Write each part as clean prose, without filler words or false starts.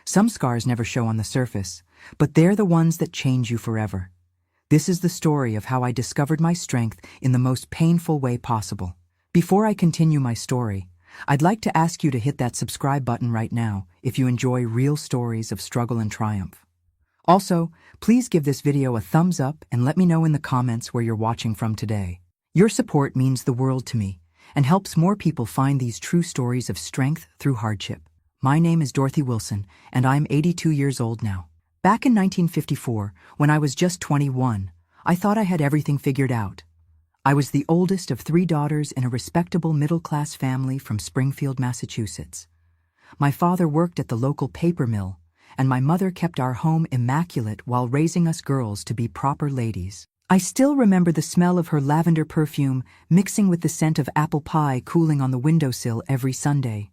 Some scars never show on the surface, but they're the ones that change you forever. This is the story of how I discovered my strength in the most painful way possible. Before I continue my story, I'd like to ask you to hit that subscribe button right now if you enjoy real stories of struggle and triumph. Also, please give this video a thumbs up and let me know in the comments where you're watching from today. Your support means the world to me and helps more people find these true stories of strength through hardship. My name is Dorothy Wilson, and I'm 82 years old now. Back in 1954, when I was just 21, I thought I had everything figured out. I was the oldest of 3 daughters in a respectable middle-class family from Springfield, Massachusetts. My father worked at the local paper mill, and my mother kept our home immaculate while raising us girls to be proper ladies. I still remember the smell of her lavender perfume mixing with the scent of apple pie cooling on the windowsill every Sunday.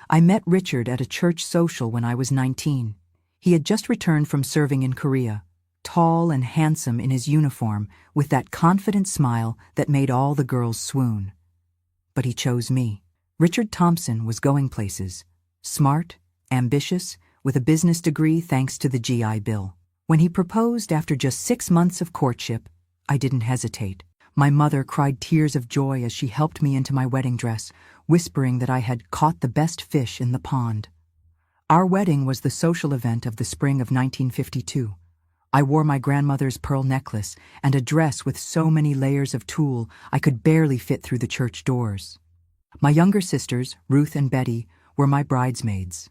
I met Richard at a church social when I was 19. He had just returned from serving in Korea, tall and handsome in his uniform with that confident smile that made all the girls swoon. But he chose me. Richard Thompson was going places, smart, ambitious, with a business degree thanks to the GI Bill. When he proposed after just 6 months of courtship, I didn't hesitate. My mother cried tears of joy as she helped me into my wedding dress, whispering that I had caught the best fish in the pond. Our wedding was the social event of the spring of 1952. I wore my grandmother's pearl necklace and a dress with so many layers of tulle I could barely fit through the church doors. My younger sisters, Ruth and Betty, were my bridesmaids.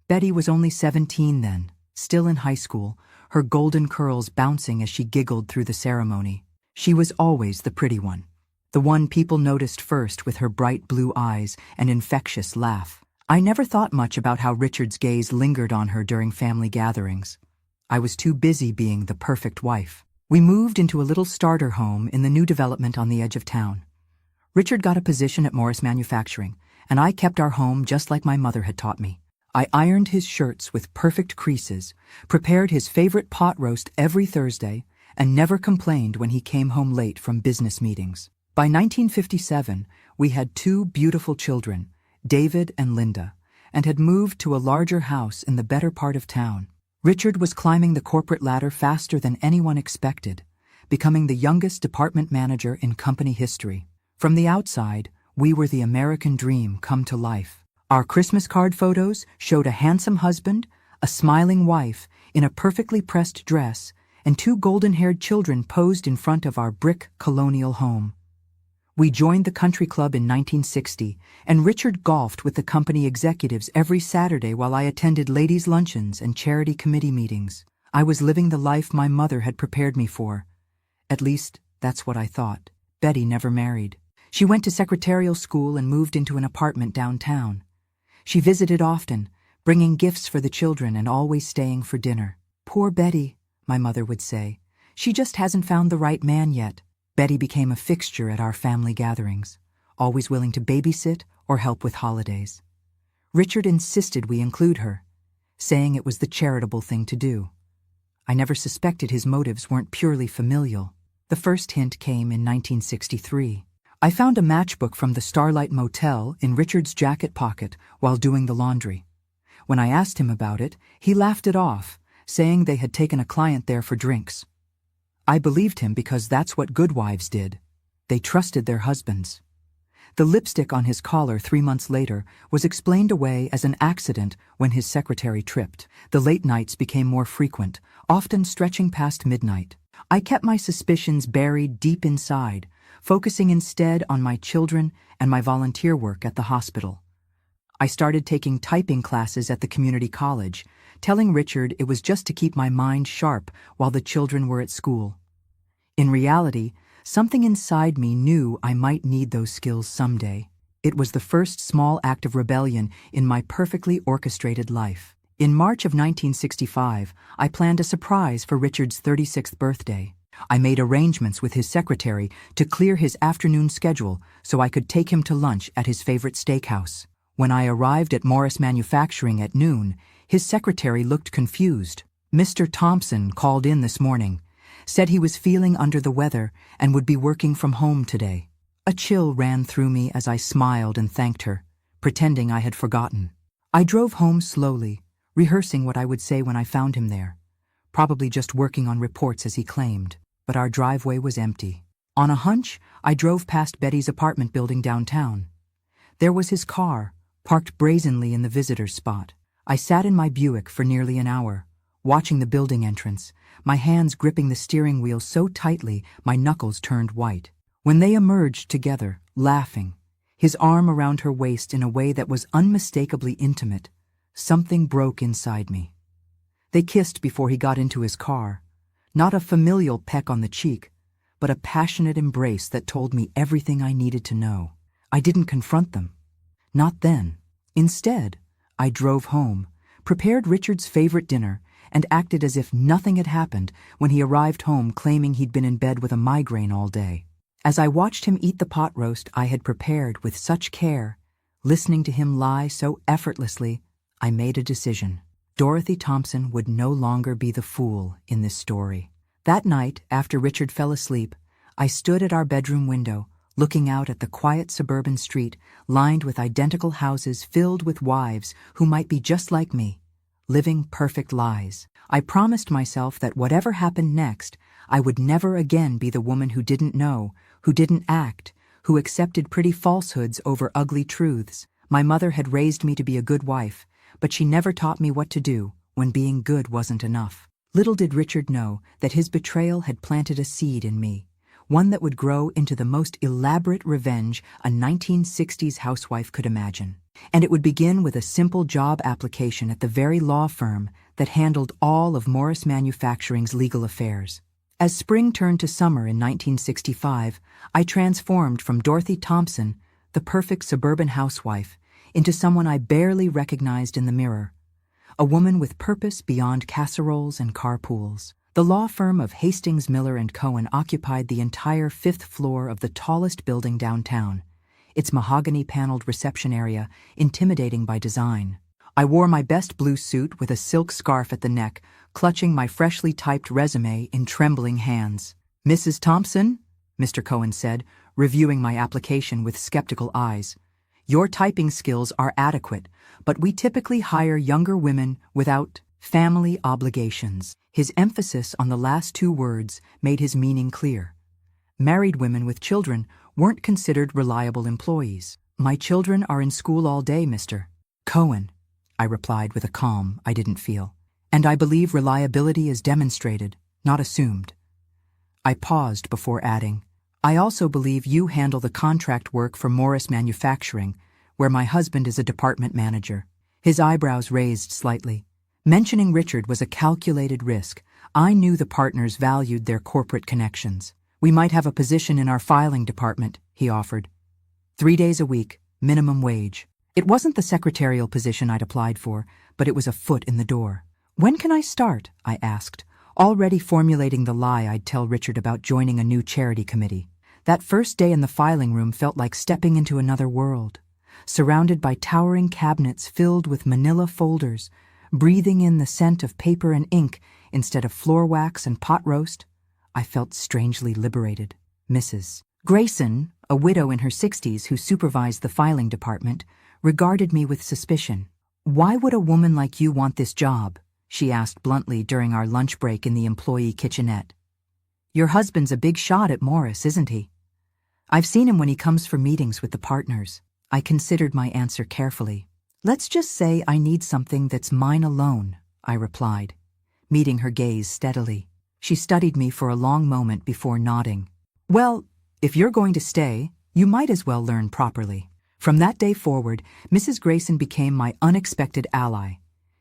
Betty was only 17 then, still in high school, her golden curls bouncing as she giggled through the ceremony. She was always the pretty one, the one people noticed first with her bright blue eyes and infectious laugh. I never thought much about how Richard's gaze lingered on her during family gatherings. I was too busy being the perfect wife. We moved into a little starter home in the new development on the edge of town. Richard got a position at Morris Manufacturing, and I kept our home just like my mother had taught me. I ironed his shirts with perfect creases, prepared his favorite pot roast every Thursday, and never complained when he came home late from business meetings. By 1957, we had 2 beautiful children, David and Linda, and had moved to a larger house in the better part of town. Richard was climbing the corporate ladder faster than anyone expected, becoming the youngest department manager in company history. From the outside, we were the American dream come to life. Our Christmas card photos showed a handsome husband, a smiling wife in a perfectly pressed dress, and 2 golden-haired children posed in front of our brick colonial home. We joined the country club in 1960, and Richard golfed with the company executives every Saturday while I attended ladies' luncheons and charity committee meetings. I was living the life my mother had prepared me for. At least, that's what I thought. Betty never married. She went to secretarial school and moved into an apartment downtown. She visited often, bringing gifts for the children and always staying for dinner. "Poor Betty," my mother would say. "She just hasn't found the right man yet." Betty became a fixture at our family gatherings, always willing to babysit or help with holidays. Richard insisted we include her, saying it was the charitable thing to do. I never suspected his motives weren't purely familial. The first hint came in 1963. I found a matchbook from the Starlight Motel in Richard's jacket pocket while doing the laundry. When I asked him about it, he laughed it off, saying they had taken a client there for drinks. I believed him because that's what good wives did. They trusted their husbands. The lipstick on his collar 3 months later was explained away as an accident when his secretary tripped. The late nights became more frequent, often stretching past midnight. I kept my suspicions buried deep inside, focusing instead on my children and my volunteer work at the hospital. I started taking typing classes at the community college, telling Richard it was just to keep my mind sharp while the children were at school. In reality, something inside me knew I might need those skills someday. It was the first small act of rebellion in my perfectly orchestrated life. In March of 1965, I planned a surprise for Richard's 36th birthday. I made arrangements with his secretary to clear his afternoon schedule so I could take him to lunch at his favorite steakhouse. When I arrived at Morris Manufacturing at noon, his secretary looked confused. "Mr. Thompson called in this morning, said he was feeling under the weather and would be working from home today." A chill ran through me as I smiled and thanked her, pretending I had forgotten. I drove home slowly, rehearsing what I would say when I found him there, probably just working on reports as he claimed. But our driveway was empty. On a hunch, I drove past Betty's apartment building downtown. There was his car, parked brazenly in the visitor's spot. I sat in my Buick for nearly an hour, watching the building entrance, my hands gripping the steering wheel so tightly my knuckles turned white. When they emerged together, laughing, his arm around her waist in a way that was unmistakably intimate, something broke inside me. They kissed before he got into his car, not a familial peck on the cheek, but a passionate embrace that told me everything I needed to know. I didn't confront them. Not then. Instead, I drove home, prepared Richard's favorite dinner, and acted as if nothing had happened when he arrived home claiming he'd been in bed with a migraine all day. As I watched him eat the pot roast I had prepared with such care, listening to him lie so effortlessly, I made a decision. Dorothy Thompson would no longer be the fool in this story. That night, after Richard fell asleep, I stood at our bedroom window, looking out at the quiet suburban street lined with identical houses filled with wives who might be just like me, living perfect lies. I promised myself that whatever happened next, I would never again be the woman who didn't know, who didn't act, who accepted pretty falsehoods over ugly truths. My mother had raised me to be a good wife, but she never taught me what to do when being good wasn't enough. Little did Richard know that his betrayal had planted a seed in me, one that would grow into the most elaborate revenge a 1960s housewife could imagine. And it would begin with a simple job application at the very law firm that handled all of Morris Manufacturing's legal affairs. As spring turned to summer in 1965, I transformed from Dorothy Thompson, the perfect suburban housewife, into someone I barely recognized in the mirror, a woman with purpose beyond casseroles and carpools. The law firm of Hastings, Miller & Cohen occupied the entire 5th floor of the tallest building downtown, its mahogany-paneled reception area intimidating by design. I wore my best blue suit with a silk scarf at the neck, clutching my freshly typed resume in trembling hands. "Mrs. Thompson," Mr. Cohen said, reviewing my application with skeptical eyes, "your typing skills are adequate, but we typically hire younger women without family obligations." His emphasis on the last two words made his meaning clear. Married women with children weren't considered reliable employees. "My children are in school all day, Mr. Cohen," I replied with a calm I didn't feel. "And I believe reliability is demonstrated, not assumed." I paused before adding, "I also believe you handle the contract work for Morris Manufacturing, where my husband is a department manager." His eyebrows raised slightly. Mentioning Richard was a calculated risk. I knew the partners valued their corporate connections. "We might have a position in our filing department," he offered. 3 days a week, minimum wage. It wasn't the secretarial position I'd applied for, but it was a foot in the door. "When can I start?" I asked, already formulating the lie I'd tell Richard about joining a new charity committee. That first day in the filing room felt like stepping into another world, surrounded by towering cabinets filled with manila folders, breathing in the scent of paper and ink instead of floor wax and pot roast. I felt strangely liberated. Mrs. Grayson, a widow in her 60s who supervised the filing department, regarded me with suspicion. "Why would a woman like you want this job?" she asked bluntly during our lunch break in the employee kitchenette. "Your husband's a big shot at Morris, isn't he? I've seen him when he comes for meetings with the partners." I considered my answer carefully. "Let's just say I need something that's mine alone," I replied, meeting her gaze steadily. She studied me for a long moment before nodding. "Well, if you're going to stay, you might as well learn properly." From that day forward, Mrs. Grayson became my unexpected ally,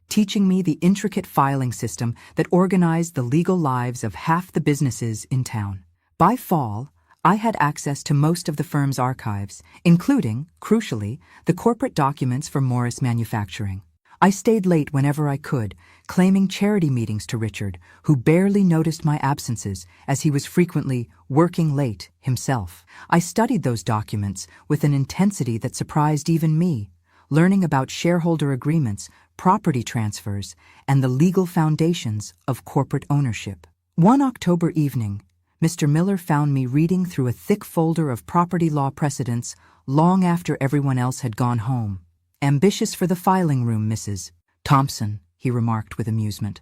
teaching me the intricate filing system that organized the legal lives of half the businesses in town. By fall, I had access to most of the firm's archives, including, crucially, the corporate documents for Morris Manufacturing. I stayed late whenever I could, claiming charity meetings to Richard, who barely noticed my absences as he was frequently working late himself. I studied those documents with an intensity that surprised even me, learning about shareholder agreements, property transfers, and the legal foundations of corporate ownership. One October evening, Mr. Miller found me reading through a thick folder of property law precedents long after everyone else had gone home. "Ambitious for the filing room, Mrs. Thompson," he remarked with amusement.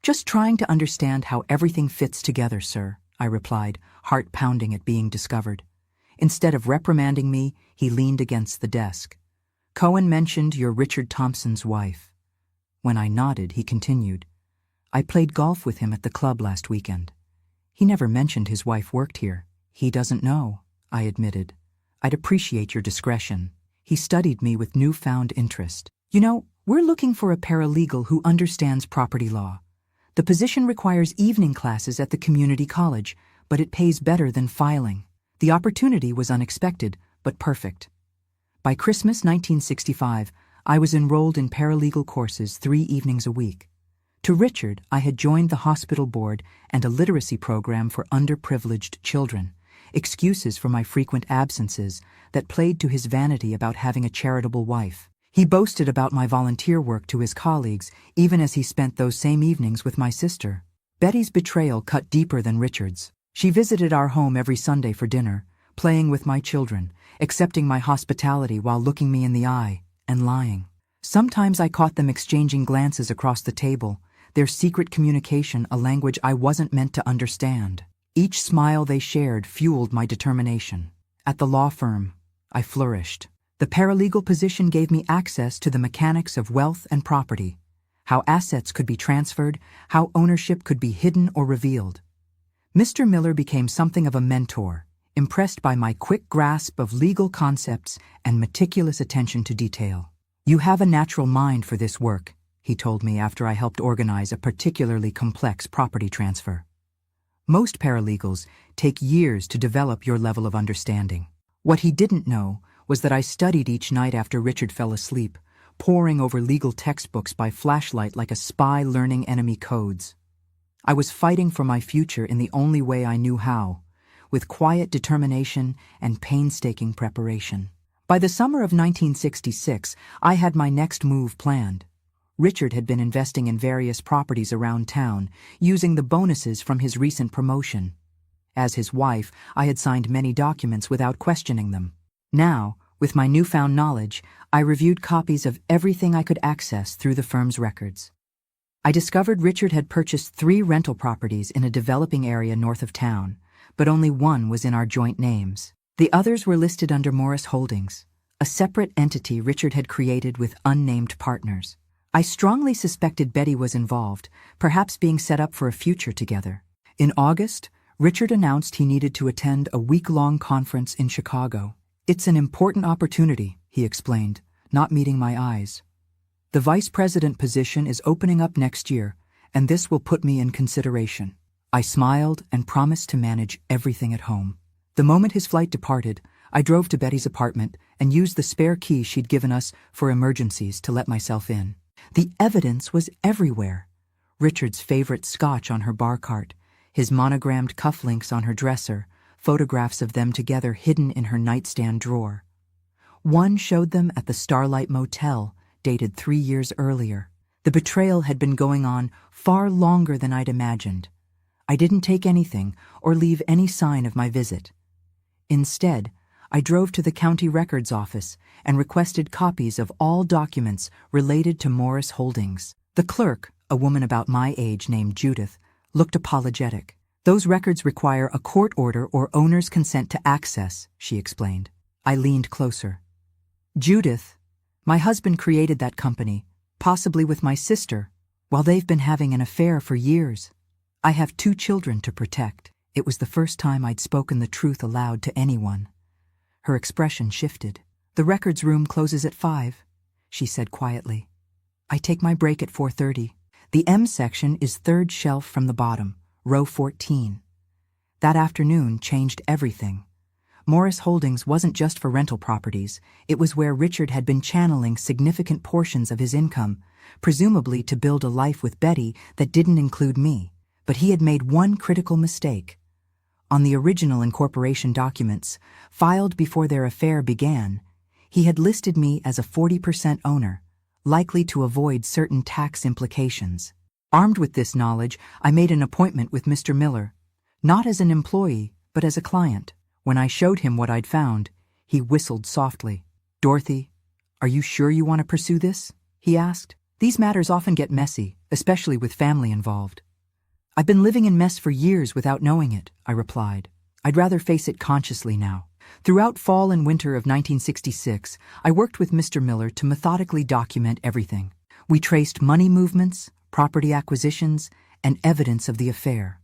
Just trying to understand how everything fits together, sir, I replied, heart pounding at being discovered. Instead of reprimanding me, he leaned against the desk. Cohen mentioned you're Richard Thompson's wife. When I nodded, he continued. I played golf with him at the club last weekend. He never mentioned his wife worked here. He doesn't know, I admitted. I'd appreciate your discretion. He studied me with newfound interest. You know, we're looking for a paralegal who understands property law. The position requires evening classes at the community college, but it pays better than filing. The opportunity was unexpected, but perfect. By Christmas 1965, I was enrolled in paralegal courses 3 evenings a week. To Richard, I had joined the hospital board and a literacy program for underprivileged children, excuses for my frequent absences that played to his vanity about having a charitable wife. He boasted about my volunteer work to his colleagues, even as he spent those same evenings with my sister. Betty's betrayal cut deeper than Richard's. She visited our home every Sunday for dinner, playing with my children, accepting my hospitality while looking me in the eye, and lying. Sometimes I caught them exchanging glances across the table, their secret communication a language I wasn't meant to understand. Each smile they shared fueled my determination. At the law firm, I flourished. The paralegal position gave me access to the mechanics of wealth and property, how assets could be transferred, how ownership could be hidden or revealed. Mr. Miller became something of a mentor, impressed by my quick grasp of legal concepts and meticulous attention to detail. You have a natural mind for this work, he told me after I helped organize a particularly complex property transfer. Most paralegals take years to develop your level of understanding. What he didn't know was that I studied each night after Richard fell asleep, poring over legal textbooks by flashlight like a spy learning enemy codes. I was fighting for my future in the only way I knew how, with quiet determination and painstaking preparation. By the summer of 1966, I had my next move planned. Richard had been investing in various properties around town, using the bonuses from his recent promotion. As his wife, I had signed many documents without questioning them. Now, with my newfound knowledge, I reviewed copies of everything I could access through the firm's records. I discovered Richard had purchased 3 rental properties in a developing area north of town, but only one was in our joint names. The others were listed under Morris Holdings, a separate entity Richard had created with unnamed partners. I strongly suspected Betty was involved, perhaps being set up for a future together. In August, Richard announced he needed to attend a week-long conference in Chicago. It's an important opportunity, he explained, not meeting my eyes. The vice president position is opening up next year, and this will put me in consideration. I smiled and promised to manage everything at home. The moment his flight departed, I drove to Betty's apartment and used the spare key she'd given us for emergencies to let myself in. The evidence was everywhere. Richard's favorite scotch on her bar cart, his monogrammed cufflinks on her dresser, photographs of them together hidden in her nightstand drawer. One showed them at the Starlight Motel, dated 3 years earlier. The betrayal had been going on far longer than I'd imagined. I didn't take anything or leave any sign of my visit. Instead, I drove to the county records office and requested copies of all documents related to Morris Holdings. The clerk, a woman about my age named Judith, looked apologetic. Those records require a court order or owner's consent to access, she explained. I leaned closer. Judith, my husband created that company, possibly with my sister, while they've been having an affair for years. I have 2 children to protect. It was the first time I'd spoken the truth aloud to anyone. Her expression shifted. The records room closes at 5, she said quietly. I take my break at 4:30. The M section is 3rd shelf from the bottom, row 14. That afternoon changed everything. Morris Holdings wasn't just for rental properties. It was where Richard had been channeling significant portions of his income, presumably to build a life with Betty that didn't include me. But he had made one critical mistake. On the original incorporation documents, filed before their affair began, he had listed me as a 40% owner, likely to avoid certain tax implications. Armed with this knowledge, I made an appointment with Mr. Miller, not as an employee, but as a client. When I showed him what I'd found, he whistled softly. Dorothy, are you sure you want to pursue this? He asked. These matters often get messy, especially with family involved. I've been living in mess for years without knowing it, I replied. I'd rather face it consciously now. Throughout fall and winter of 1966, I worked with Mr. Miller to methodically document everything. We traced money movements, property acquisitions, and evidence of the affair.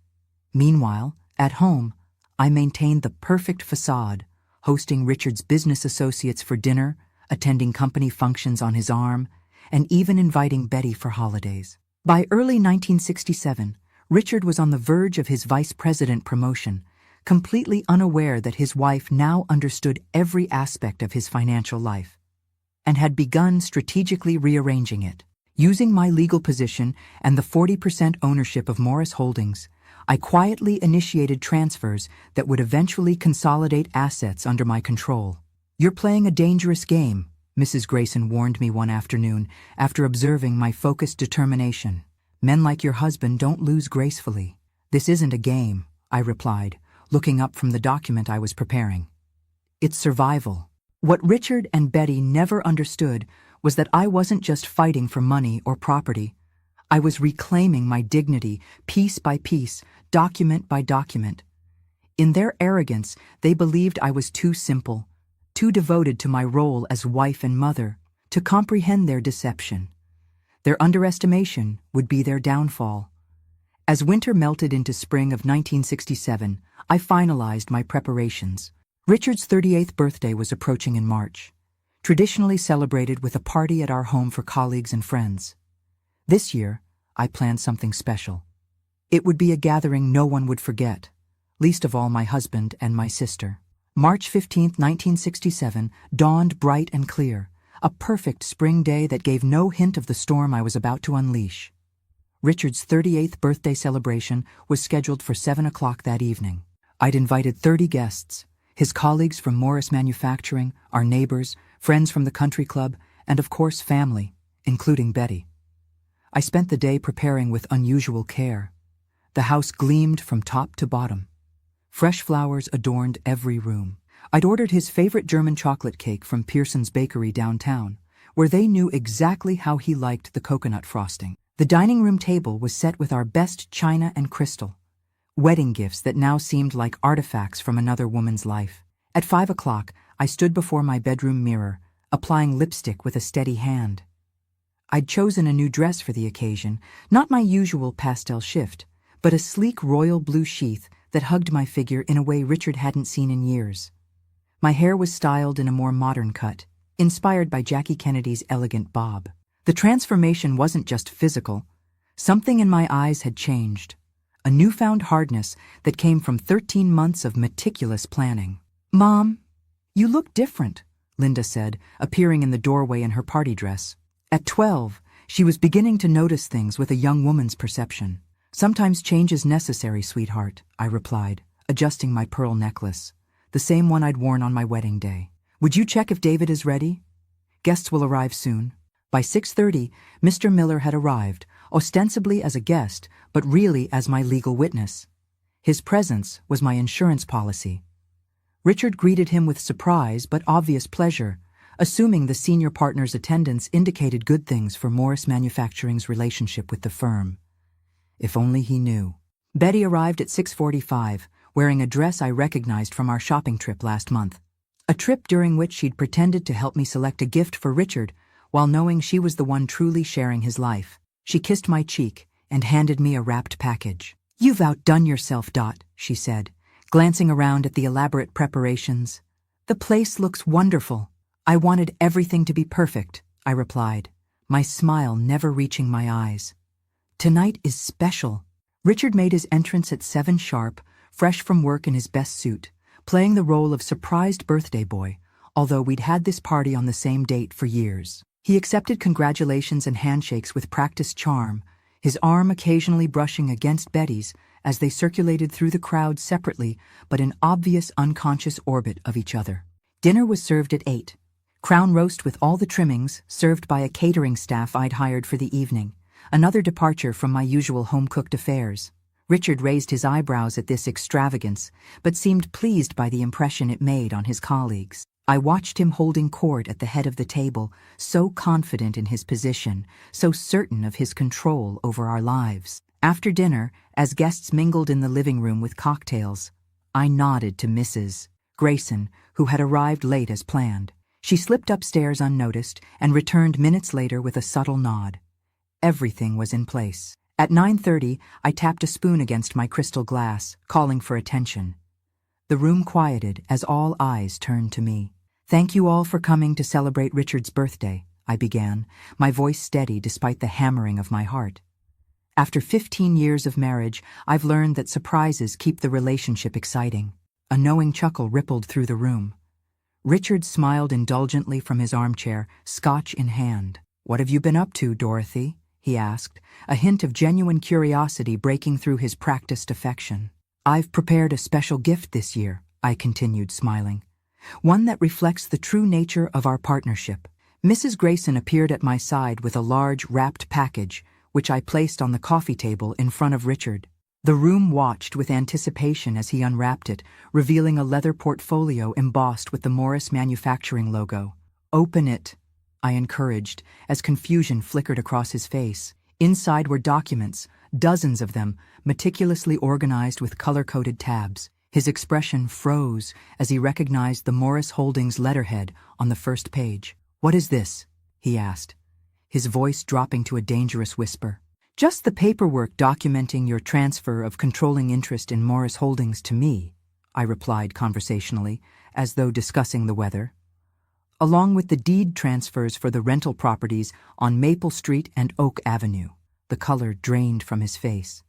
Meanwhile, at home, I maintained the perfect facade, hosting Richard's business associates for dinner, attending company functions on his arm, and even inviting Betty for holidays. By early 1967, Richard was on the verge of his vice president promotion, completely unaware that his wife now understood every aspect of his financial life, and had begun strategically rearranging it. Using my legal position and the 40% ownership of Morris Holdings, I quietly initiated transfers that would eventually consolidate assets under my control. "You're playing a dangerous game," Mrs. Grayson warned me one afternoon after observing my focused determination. "Men like your husband don't lose gracefully." "This isn't a game," I replied, looking up from the document I was preparing. "It's survival." What Richard and Betty never understood was that I wasn't just fighting for money or property. I was reclaiming my dignity piece by piece, document by document. In their arrogance, they believed I was too simple, too devoted to my role as wife and mother, to comprehend their deception. Their underestimation would be their downfall. As winter melted into spring of 1967, I finalized my preparations. Richard's 38th birthday was approaching in March, traditionally celebrated with a party at our home for colleagues and friends. This year, I planned something special. It would be a gathering no one would forget, least of all my husband and my sister. March 15, 1967, dawned bright and clear, a perfect spring day that gave no hint of the storm I was about to unleash. Richard's 38th birthday celebration was scheduled for 7 o'clock that evening. I'd invited 30 guests, his colleagues from Morris Manufacturing, our neighbors, friends from the country club, and of course family, including Betty. I spent the day preparing with unusual care. The house gleamed from top to bottom. Fresh flowers adorned every room. I'd ordered his favorite German chocolate cake from Pearson's Bakery downtown, where they knew exactly how he liked the coconut frosting. The dining room table was set with our best china and crystal, wedding gifts that now seemed like artifacts from another woman's life. At 5 o'clock, I stood before my bedroom mirror, applying lipstick with a steady hand. I'd chosen a new dress for the occasion, not my usual pastel shift, but a sleek royal blue sheath that hugged my figure in a way Richard hadn't seen in years. My hair was styled in a more modern cut, inspired by Jackie Kennedy's elegant bob. The transformation wasn't just physical. Something in my eyes had changed, a newfound hardness that came from 13 months of meticulous planning. "Mom, you look different," Linda said, appearing in the doorway in her party dress. At 12, she was beginning to notice things with a young woman's perception. "Sometimes change is necessary, sweetheart," I replied, adjusting my pearl necklace, the same one I'd worn on my wedding day. "Would you check if David is ready? Guests will arrive soon." By 6:30, Mr. Miller had arrived, ostensibly as a guest, but really as my legal witness. His presence was my insurance policy. Richard greeted him with surprise but obvious pleasure, assuming the senior partner's attendance indicated good things for Morris Manufacturing's relationship with the firm. If only he knew. Betty arrived at 6:45, wearing a dress I recognized from our shopping trip last month. A trip during which she'd pretended to help me select a gift for Richard, while knowing she was the one truly sharing his life. She kissed my cheek and handed me a wrapped package. "You've outdone yourself, Dot," she said, glancing around at the elaborate preparations. "The place looks wonderful." "I wanted everything to be perfect," I replied, my smile never reaching my eyes. "Tonight is special." Richard made his entrance at 7 sharp, fresh from work in his best suit, playing the role of surprised birthday boy, although we'd had this party on the same date for years. He accepted congratulations and handshakes with practiced charm, his arm occasionally brushing against Betty's as they circulated through the crowd separately but in obvious unconscious orbit of each other. Dinner was served at 8. Crown roast with all the trimmings, served by a catering staff I'd hired for the evening, another departure from my usual home-cooked affairs. Richard raised his eyebrows at this extravagance, but seemed pleased by the impression it made on his colleagues. I watched him holding court at the head of the table, so confident in his position, so certain of his control over our lives. After dinner, as guests mingled in the living room with cocktails, I nodded to Mrs. Grayson, who had arrived late as planned. She slipped upstairs unnoticed and returned minutes later with a subtle nod. Everything was in place. At 9:30, I tapped a spoon against my crystal glass, calling for attention. The room quieted as all eyes turned to me. "Thank you all for coming to celebrate Richard's birthday," I began, my voice steady despite the hammering of my heart. After 15 years of marriage, I've learned that surprises keep the relationship exciting. A knowing chuckle rippled through the room. Richard smiled indulgently from his armchair, scotch in hand. "What have you been up to, Dorothy?" he asked, a hint of genuine curiosity breaking through his practiced affection. "I've prepared a special gift this year," I continued, smiling. "One that reflects the true nature of our partnership." Mrs. Grayson appeared at my side with a large, wrapped package, which I placed on the coffee table in front of Richard. The room watched with anticipation as he unwrapped it, revealing a leather portfolio embossed with the Morris Manufacturing logo. "Open it," I encouraged, as confusion flickered across his face. Inside were documents, dozens of them, meticulously organized with color-coded tabs. His expression froze as he recognized the Morris Holdings letterhead on the first page. "What is this?" he asked, his voice dropping to a dangerous whisper. "Just the paperwork documenting your transfer of controlling interest in Morris Holdings to me," I replied conversationally, as though discussing the weather. "Along with the deed transfers for the rental properties on Maple Street and Oak Avenue." The color drained from his face.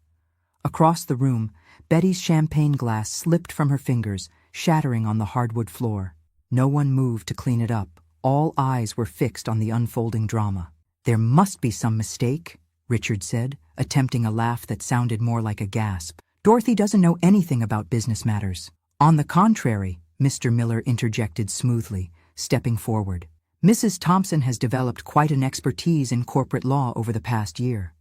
Across the room, Betty's champagne glass slipped from her fingers, shattering on the hardwood floor. No one moved to clean it up. All eyes were fixed on the unfolding drama. "There must be some mistake," Richard said, attempting a laugh that sounded more like a gasp. "Dorothy doesn't know anything about business matters." "On the contrary," Mr. Miller interjected smoothly, stepping forward. "Mrs. Thompson has developed quite an expertise in corporate law over the past year.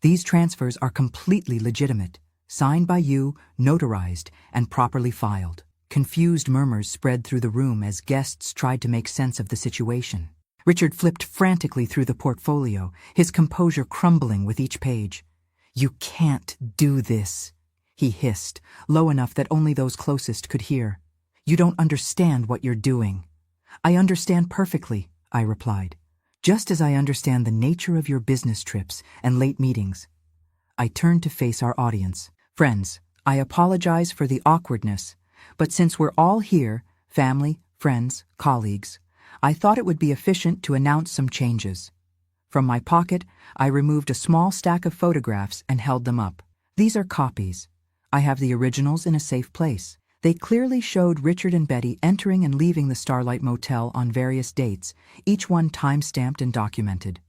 These transfers are completely legitimate, signed by you, notarized, and properly filed." Confused murmurs spread through the room as guests tried to make sense of the situation. Richard flipped frantically through the portfolio, his composure crumbling with each page. "You can't do this," he hissed, low enough that only those closest could hear. "You don't understand what you're doing." "I understand perfectly," I replied, "just as I understand the nature of your business trips and late meetings." I turned to face our audience. "Friends, I apologize for the awkwardness, but since we're all here, family, friends, colleagues, I thought it would be efficient to announce some changes." From my pocket, I removed a small stack of photographs and held them up. "These are copies. I have the originals in a safe place." They clearly showed Richard and Betty entering and leaving the Starlight Motel on various dates, each one time-stamped and documented.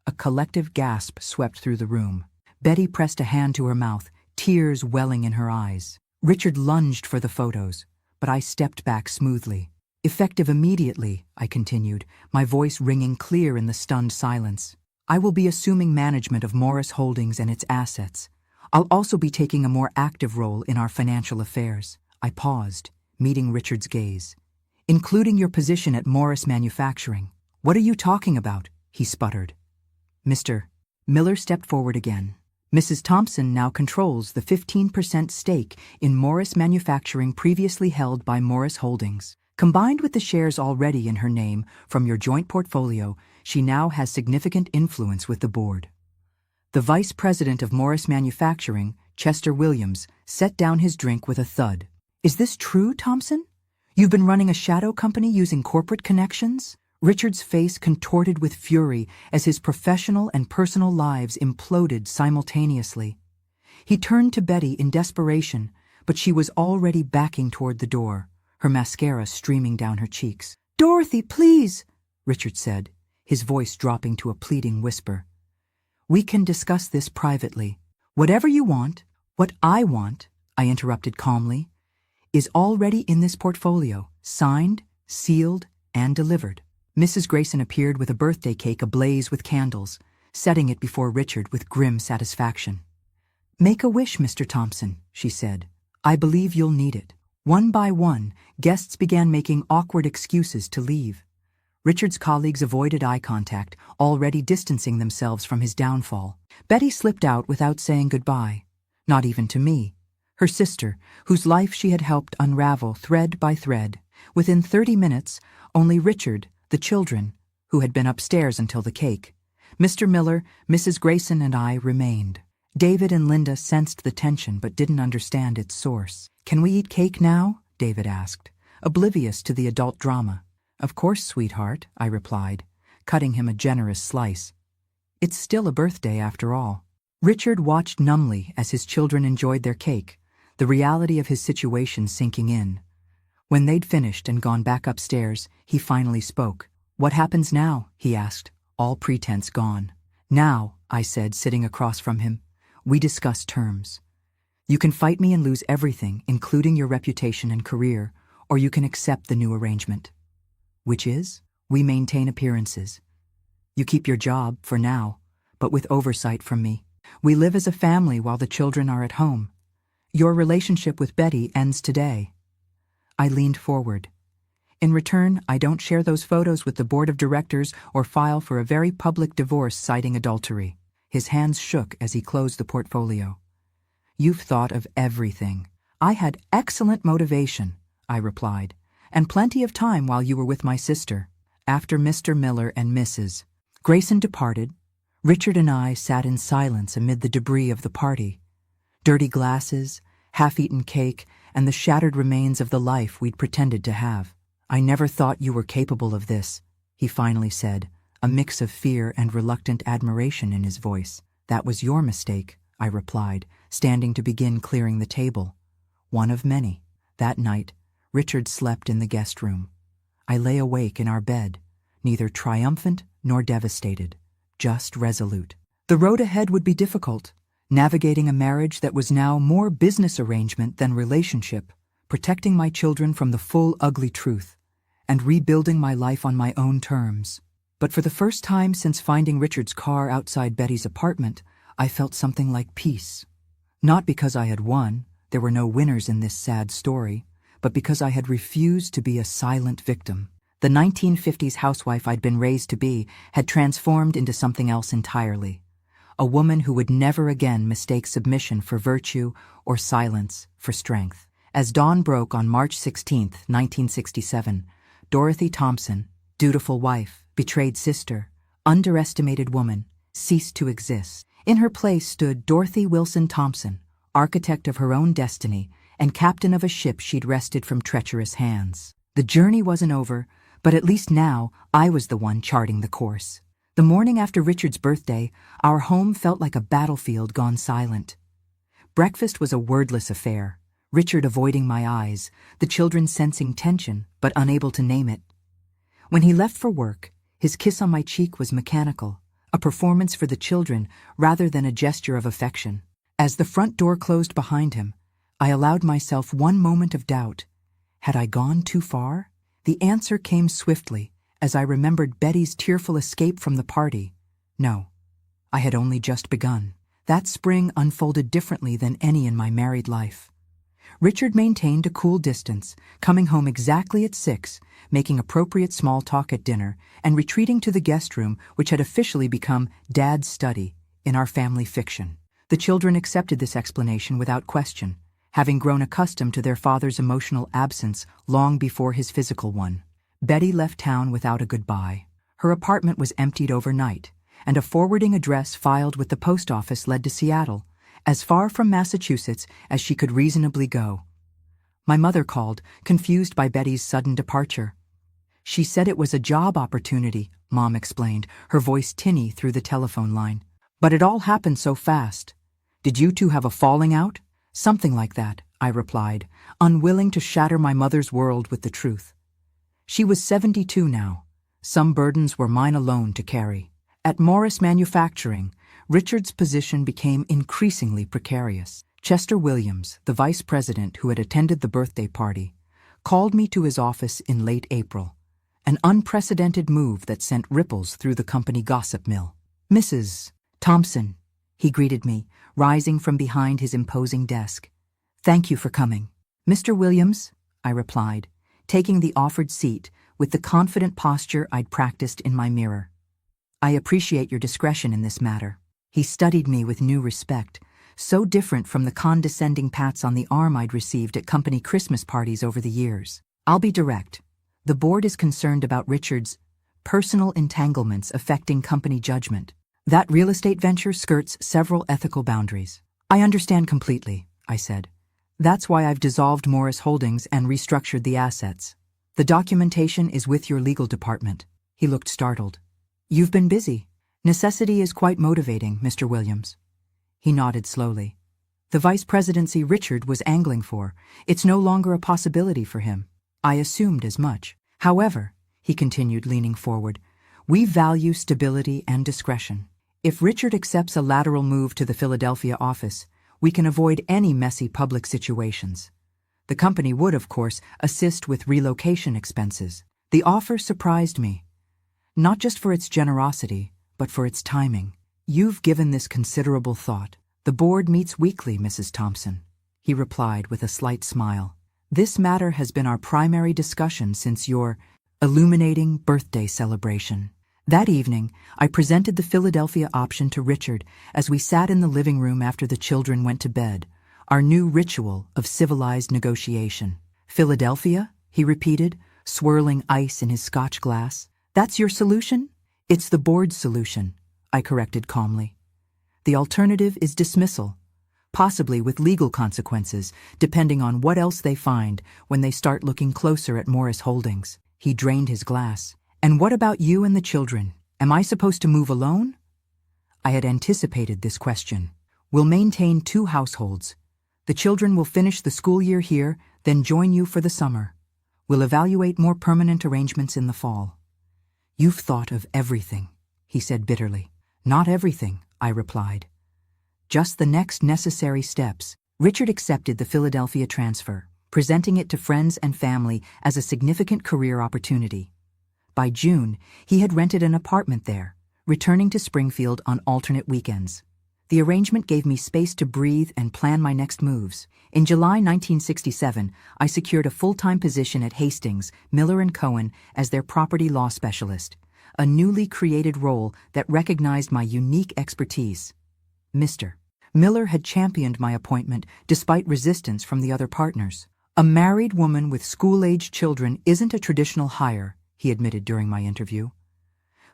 A collective gasp swept through the room. Betty pressed a hand to her mouth, tears welling in her eyes. Richard lunged for the photos, but I stepped back smoothly. "Effective immediately," I continued, my voice ringing clear in the stunned silence. "I will be assuming management of Morris Holdings and its assets. I'll also be taking a more active role in our financial affairs." I paused, meeting Richard's gaze. "Including your position at Morris Manufacturing." "What are you talking about?" he sputtered. Mr. Miller stepped forward again. "Mrs. Thompson now controls the 15% stake in Morris Manufacturing previously held by Morris Holdings. Combined with the shares already in her name from your joint portfolio, she now has significant influence with the board." The vice president of Morris Manufacturing, Chester Williams, set down his drink with a thud. "Is this true, Thompson? You've been running a shadow company using corporate connections?" Richard's face contorted with fury as his professional and personal lives imploded simultaneously. He turned to Betty in desperation, but she was already backing toward the door, her mascara streaming down her cheeks. "Dorothy, please," Richard said, his voice dropping to a pleading whisper. "We can discuss this privately. Whatever you want, what I want," I interrupted calmly, "is already in this portfolio, signed, sealed, and delivered." Mrs. Grayson appeared with a birthday cake ablaze with candles, setting it before Richard with grim satisfaction. "Make a wish, Mr. Thompson," she said. "I believe you'll need it." One by one, guests began making awkward excuses to leave. Richard's colleagues avoided eye contact, already distancing themselves from his downfall. Betty slipped out without saying goodbye, not even to me, her sister, whose life she had helped unravel thread by thread. Within 30 minutes, only Richard, the children, who had been upstairs until the cake, Mr. Miller, Mrs. Grayson, and I remained. David and Linda sensed the tension but didn't understand its source. "Can we eat cake now?" David asked, oblivious to the adult drama. "Of course, sweetheart," I replied, cutting him a generous slice. "It's still a birthday after all." Richard watched numbly as his children enjoyed their cake, the reality of his situation sinking in. When they'd finished and gone back upstairs, he finally spoke. "What happens now?" he asked, all pretense gone. "Now," I said, sitting across from him, "we discuss terms. You can fight me and lose everything, including your reputation and career, or you can accept the new arrangement. Which is, we maintain appearances. You keep your job, for now, but with oversight from me. We live as a family while the children are at home. Your relationship with Betty ends today." I leaned forward. "In return, I don't share those photos with the board of directors or file for a very public divorce citing adultery." His hands shook as he closed the portfolio. "You've thought of everything." "I had excellent motivation," I replied, "and plenty of time while you were with my sister." After Mr. Miller and Mrs. Grayson departed, Richard and I sat in silence amid the debris of the party. Dirty glasses, half-eaten cake, and the shattered remains of the life we'd pretended to have. "I never thought you were capable of this," he finally said, a mix of fear and reluctant admiration in his voice. "That was your mistake," I replied, standing to begin clearing the table. One of many. That night, Richard slept in the guest room. I lay awake in our bed, neither triumphant nor devastated, just resolute. The road ahead would be difficult, navigating a marriage that was now more business arrangement than relationship, protecting my children from the full ugly truth, and rebuilding my life on my own terms. But for the first time since finding Richard's car outside Betty's apartment, I felt something like peace. Not because I had won, there were no winners in this sad story, but because I had refused to be a silent victim. The 1950s housewife I'd been raised to be had transformed into something else entirely. A woman who would never again mistake submission for virtue or silence for strength. As dawn broke on March 16, 1967, Dorothy Thompson, dutiful wife, betrayed sister, underestimated woman, ceased to exist. In her place stood Dorothy Wilson Thompson, architect of her own destiny and captain of a ship she'd wrested from treacherous hands. The journey wasn't over, but at least now I was the one charting the course. The morning after Richard's birthday, our home felt like a battlefield gone silent. Breakfast was a wordless affair, Richard avoiding my eyes, the children sensing tension but unable to name it. When he left for work, his kiss on my cheek was mechanical, a performance for the children rather than a gesture of affection. As the front door closed behind him, I allowed myself one moment of doubt. Had I gone too far? The answer came swiftly as I remembered Betty's tearful escape from the party. No, I had only just begun. That spring unfolded differently than any in my married life. Richard maintained a cool distance, coming home exactly at 6, making appropriate small talk at dinner, and retreating to the guest room which had officially become Dad's study in our family fiction. The children accepted this explanation without question, having grown accustomed to their father's emotional absence long before his physical one. Betty left town without a goodbye. Her apartment was emptied overnight, and a forwarding address filed with the post office led to Seattle, as far from Massachusetts as she could reasonably go. My mother called, confused by Betty's sudden departure. "She said it was a job opportunity," Mom explained, her voice tinny through the telephone line. "But it all happened so fast. Did you two have a falling out?" "Something like that," I replied, unwilling to shatter my mother's world with the truth. She was 72 now. Some burdens were mine alone to carry. At Morris Manufacturing, Richard's position became increasingly precarious. Chester Williams, the vice president who had attended the birthday party, called me to his office in late April, an unprecedented move that sent ripples through the company gossip mill. "Mrs. Thompson," he greeted me, rising from behind his imposing desk. "Thank you for coming." Mr. Williams, I replied, taking the offered seat with the confident posture I'd practiced in my mirror. I appreciate your discretion in this matter. He studied me with new respect, so different from the condescending pats on the arm I'd received at company Christmas parties over the years. I'll be direct. The board is concerned about Richard's personal entanglements affecting company judgment. That real estate venture skirts several ethical boundaries. I understand completely, I said. That's why I've dissolved Morris Holdings and restructured the assets. The documentation is with your legal department. He looked startled. You've been busy. Necessity is quite motivating, Mr. Williams. He nodded slowly. The vice presidency Richard was angling for. It's no longer a possibility for him. I assumed as much. However, he continued, leaning forward, we value stability and discretion. If Richard accepts a lateral move to the Philadelphia office, we can avoid any messy public situations. The company would, of course, assist with relocation expenses. The offer surprised me. Not just for its generosity, but for its timing. You've given this considerable thought. The board meets weekly, Mrs. Thompson, he replied with a slight smile. This matter has been our primary discussion since your illuminating birthday celebration. That evening, I presented the Philadelphia option to Richard as we sat in the living room after the children went to bed, our new ritual of civilized negotiation. Philadelphia? He repeated, swirling ice in his Scotch glass. That's your solution? It's the board's solution, I corrected calmly. The alternative is dismissal, possibly with legal consequences, depending on what else they find when they start looking closer at Morris Holdings. He drained his glass. And what about you and the children? Am I supposed to move alone? I had anticipated this question. We'll maintain 2 households. The children will finish the school year here, then join you for the summer. We'll evaluate more permanent arrangements in the fall. You've thought of everything, he said bitterly. Not everything, I replied. Just the next necessary steps. Richard accepted the Philadelphia transfer, presenting it to friends and family as a significant career opportunity. By June, he had rented an apartment there, returning to Springfield on alternate weekends. The arrangement gave me space to breathe and plan my next moves. In July 1967, I secured a full-time position at Hastings, Miller & Cohen as their property law specialist, a newly created role that recognized my unique expertise. Mr. Miller had championed my appointment despite resistance from the other partners. A married woman with school-aged children isn't a traditional hire, he admitted during my interview.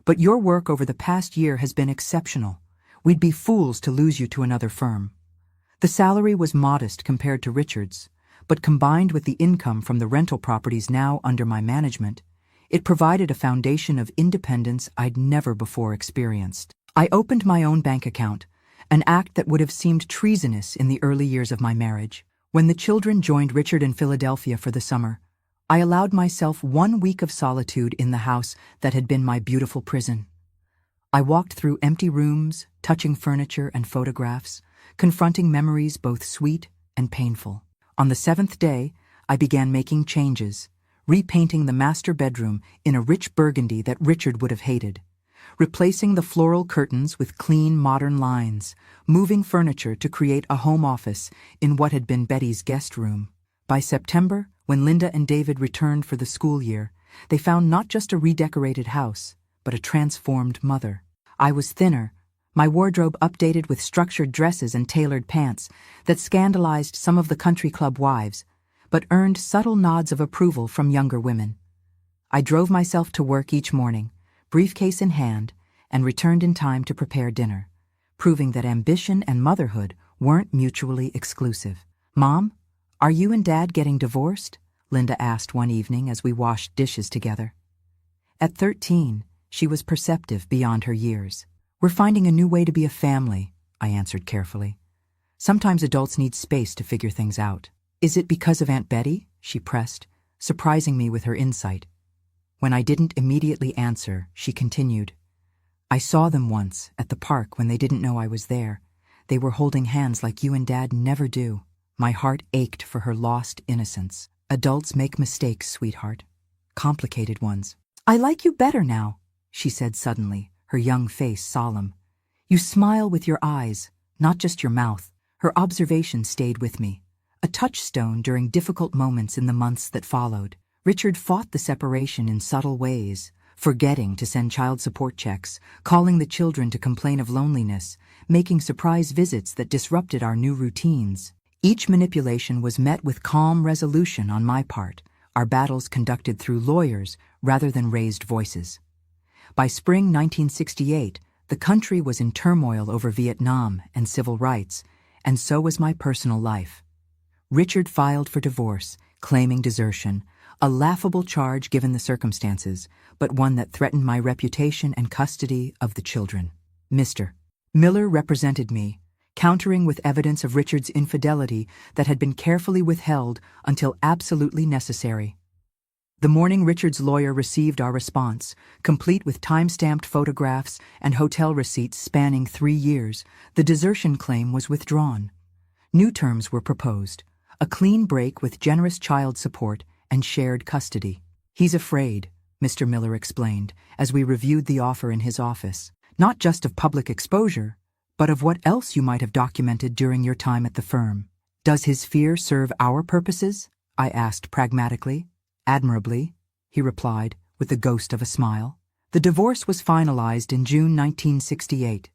But your work over the past year has been exceptional. We'd be fools to lose you to another firm. The salary was modest compared to Richard's, but combined with the income from the rental properties now under my management, it provided a foundation of independence I'd never before experienced. I opened my own bank account, an act that would have seemed treasonous in the early years of my marriage. When the children joined Richard in Philadelphia for the summer, I allowed myself 1 week of solitude in the house that had been my beautiful prison. I walked through empty rooms, touching furniture and photographs, confronting memories both sweet and painful. On the 7th day, I began making changes, repainting the master bedroom in a rich burgundy that Richard would have hated, replacing the floral curtains with clean, modern lines, moving furniture to create a home office in what had been Betty's guest room. By September, when Linda and David returned for the school year, they found not just a redecorated house, but a transformed mother. I was thinner, my wardrobe updated with structured dresses and tailored pants that scandalized some of the country club wives, but earned subtle nods of approval from younger women. I drove myself to work each morning, briefcase in hand, and returned in time to prepare dinner, proving that ambition and motherhood weren't mutually exclusive. Mom, are you and Dad getting divorced? Linda asked one evening as we washed dishes together. At 13, she was perceptive beyond her years. We're finding a new way to be a family, I answered carefully. Sometimes adults need space to figure things out. Is it because of Aunt Betty? She pressed, surprising me with her insight. When I didn't immediately answer, she continued. I saw them once, at the park, when they didn't know I was there. They were holding hands like you and Dad never do. My heart ached for her lost innocence. Adults make mistakes, sweetheart. Complicated ones. I like you better now, she said suddenly, her young face solemn. You smile with your eyes, not just your mouth. Her observation stayed with me. A a touchstone during difficult moments in the months that followed. Richard fought the separation in subtle ways, forgetting to send child support checks, calling the children to complain of loneliness, making surprise visits that disrupted our new routines. Each manipulation was met with calm resolution on my part, our battles conducted through lawyers rather than raised voices. By spring 1968, the country was in turmoil over Vietnam and civil rights, and so was my personal life. Richard filed for divorce, claiming desertion, a laughable charge given the circumstances, but one that threatened my reputation and custody of the children. Mr. Miller represented me, countering with evidence of Richard's infidelity that had been carefully withheld until absolutely necessary. The morning Richard's lawyer received our response, complete with time-stamped photographs and hotel receipts spanning 3 years, the desertion claim was withdrawn. New terms were proposed, a clean break with generous child support and shared custody. "He's afraid," Mr. Miller explained, as we reviewed the offer in his office, "not just of public exposure, but of what else you might have documented during your time at the firm." "Does his fear serve our purposes?" I asked pragmatically. "Admirably," he replied, with the ghost of a smile. The divorce was finalized in June 1968,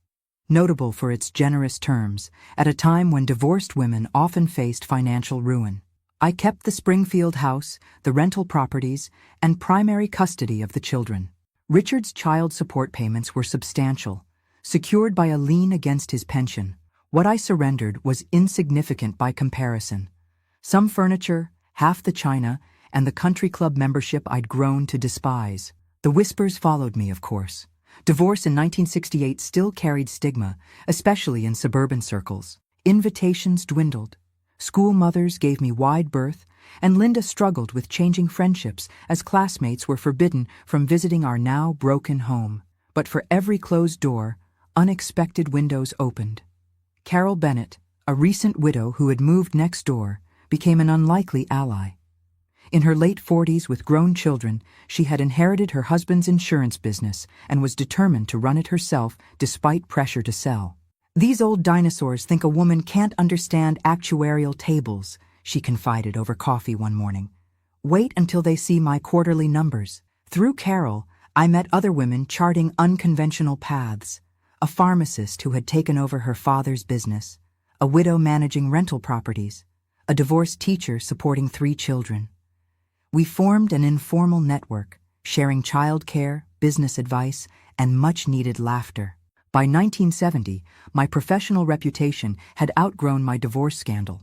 notable for its generous terms, at a time when divorced women often faced financial ruin. I kept the Springfield house, the rental properties, and primary custody of the children. Richard's child support payments were substantial, secured by a lien against his pension. What I surrendered was insignificant by comparison. Some furniture, half the china, and the country club membership I'd grown to despise. The whispers followed me, of course. Divorce in 1968 still carried stigma, especially in suburban circles. Invitations dwindled. School mothers gave me wide berth, and Linda struggled with changing friendships as classmates were forbidden from visiting our now broken home. But for every closed door, unexpected windows opened. Carol Bennett, a recent widow who had moved next door, became an unlikely ally. In her late 40s with grown children, she had inherited her husband's insurance business and was determined to run it herself despite pressure to sell. "These old dinosaurs think a woman can't understand actuarial tables," she confided over coffee one morning. "Wait until they see my quarterly numbers." Through Carol, I met other women charting unconventional paths: a pharmacist who had taken over her father's business, a widow managing rental properties, a divorced teacher supporting 3 children. We formed an informal network, sharing childcare, business advice, and much-needed laughter. By 1970, my professional reputation had outgrown my divorce scandal.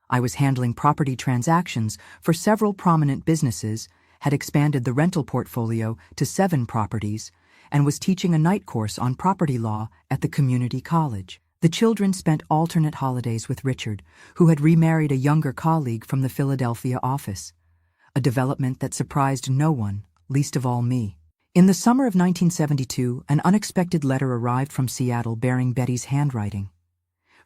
I was handling property transactions for several prominent businesses, had expanded the rental portfolio to 7 properties, and was teaching a night course on property law at the community college. The children spent alternate holidays with Richard, who had remarried a younger colleague from the Philadelphia office, a development that surprised no one, least of all me. In the summer of 1972, an unexpected letter arrived from Seattle bearing Betty's handwriting.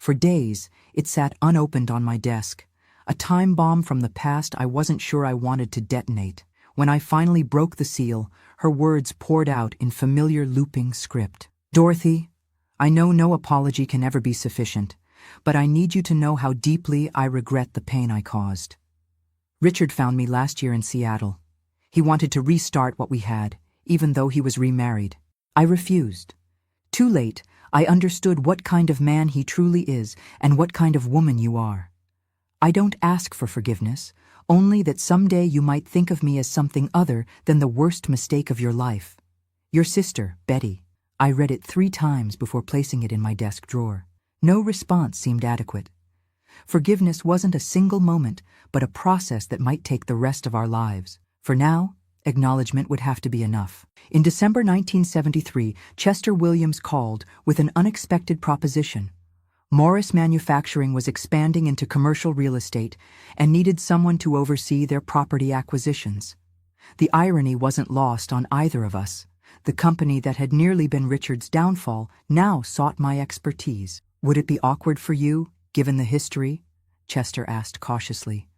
For days, it sat unopened on my desk, a time bomb from the past I wasn't sure I wanted to detonate. When I finally broke the seal, her words poured out in familiar looping script. "Dorothy, I know no apology can ever be sufficient, but I need you to know how deeply I regret the pain I caused. Richard found me last year in Seattle. He wanted to restart what we had, even though he was remarried. I refused. Too late, I understood what kind of man he truly is and what kind of woman you are. I don't ask for forgiveness, only that someday you might think of me as something other than the worst mistake of your life. Your sister, Betty." I read it 3 times before placing it in my desk drawer. No response seemed adequate. Forgiveness wasn't a single moment, but a process that might take the rest of our lives. For now, acknowledgement would have to be enough. In December 1973, Chester Williams called with an unexpected proposition. Morris Manufacturing was expanding into commercial real estate and needed someone to oversee their property acquisitions. The irony wasn't lost on either of us. The company that had nearly been Richard's downfall now sought my expertise. "Would it be awkward for you, given the history?" Chester asked cautiously.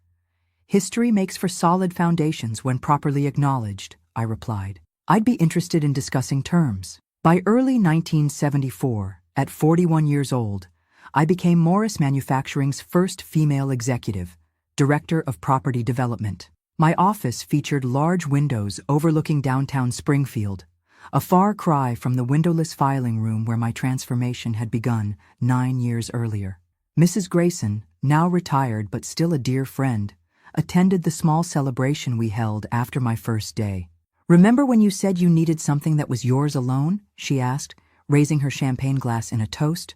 "History makes for solid foundations when properly acknowledged," I replied. "I'd be interested in discussing terms." By early 1974, at 41 years old, I became Morris Manufacturing's first female executive, Director of Property Development. My office featured large windows overlooking downtown Springfield, a far cry from the windowless filing room where my transformation had begun 9 years earlier. Mrs. Grayson, now retired but still a dear friend, attended the small celebration we held after my first day. "Remember when you said you needed something that was yours alone?" she asked, raising her champagne glass in a toast.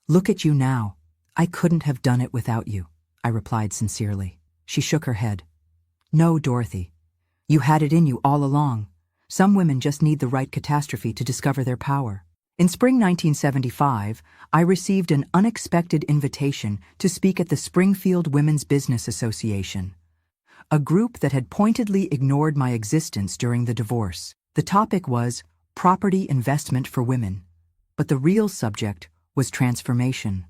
"Look at you now. I couldn't have done it without you," I replied sincerely. She shook her head. "No, Dorothy. You had it in you all along. Some women just need the right catastrophe to discover their power." In spring 1975, I received an unexpected invitation to speak at the Springfield Women's Business Association, a group that had pointedly ignored my existence during the divorce. The topic was property investment for women, but the real subject was transformation.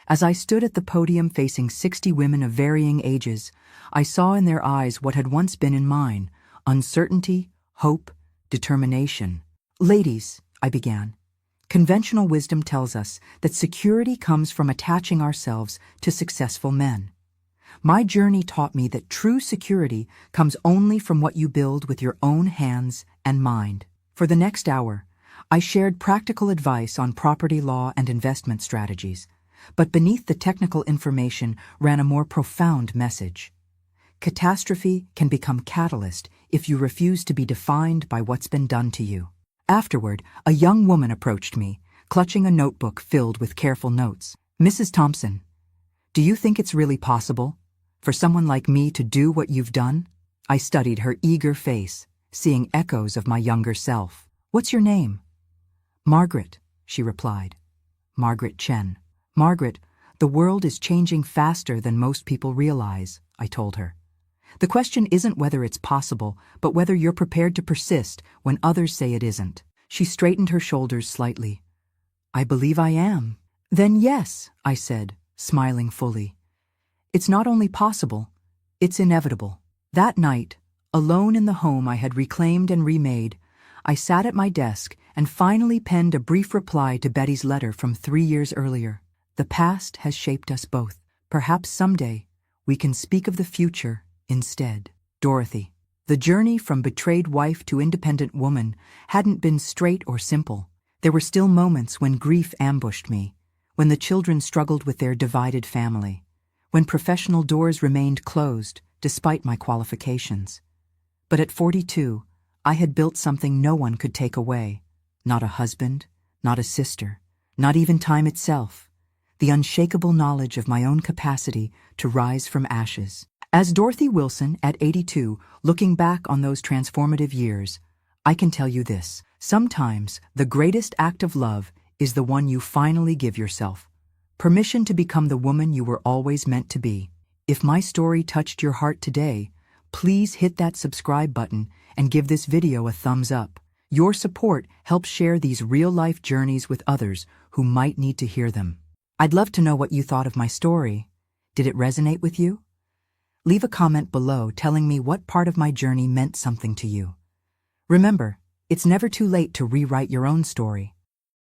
As I stood at the podium facing 60 women of varying ages, I saw in their eyes what had once been in mine: uncertainty, hope, determination. "Ladies," I began, "conventional wisdom tells us that security comes from attaching ourselves to successful men. My journey taught me that true security comes only from what you build with your own hands and mind." For the next hour, I shared practical advice on property law and investment strategies, but beneath the technical information ran a more profound message. Catastrophe can become catalyst if you refuse to be defined by what's been done to you. Afterward, a young woman approached me, clutching a notebook filled with careful notes. "Mrs. Thompson, do you think it's really possible for someone like me to do what you've done?" I studied her eager face, seeing echoes of my younger self. "What's your name?" "Margaret," she replied. "Margaret Chen." "Margaret, the world is changing faster than most people realize," I told her. "The question isn't whether it's possible, but whether you're prepared to persist when others say it isn't." She straightened her shoulders slightly. "I believe I am." "Then yes," I said, smiling fully. "It's not only possible, it's inevitable." That night, alone in the home I had reclaimed and remade, I sat at my desk and finally penned a brief reply to Betty's letter from 3 years earlier. "The past has shaped us both. Perhaps someday we can speak of the future instead. Dorothy." The journey from betrayed wife to independent woman hadn't been straight or simple. There were still moments when grief ambushed me, when the children struggled with their divided family, when professional doors remained closed despite my qualifications. But at 42, I had built something no one could take away. Not a husband, not a sister, not even time itself. The unshakable knowledge of my own capacity to rise from ashes. As Dorothy Wilson, at 82, looking back on those transformative years, I can tell you this: sometimes the greatest act of love is the one you finally give yourself. Permission to become the woman you were always meant to be. If my story touched your heart today, please hit that subscribe button and give this video a thumbs up. Your support helps share these real-life journeys with others who might need to hear them. I'd love to know what you thought of my story. Did it resonate with you? Leave a comment below telling me what part of my journey meant something to you. Remember, it's never too late to rewrite your own story.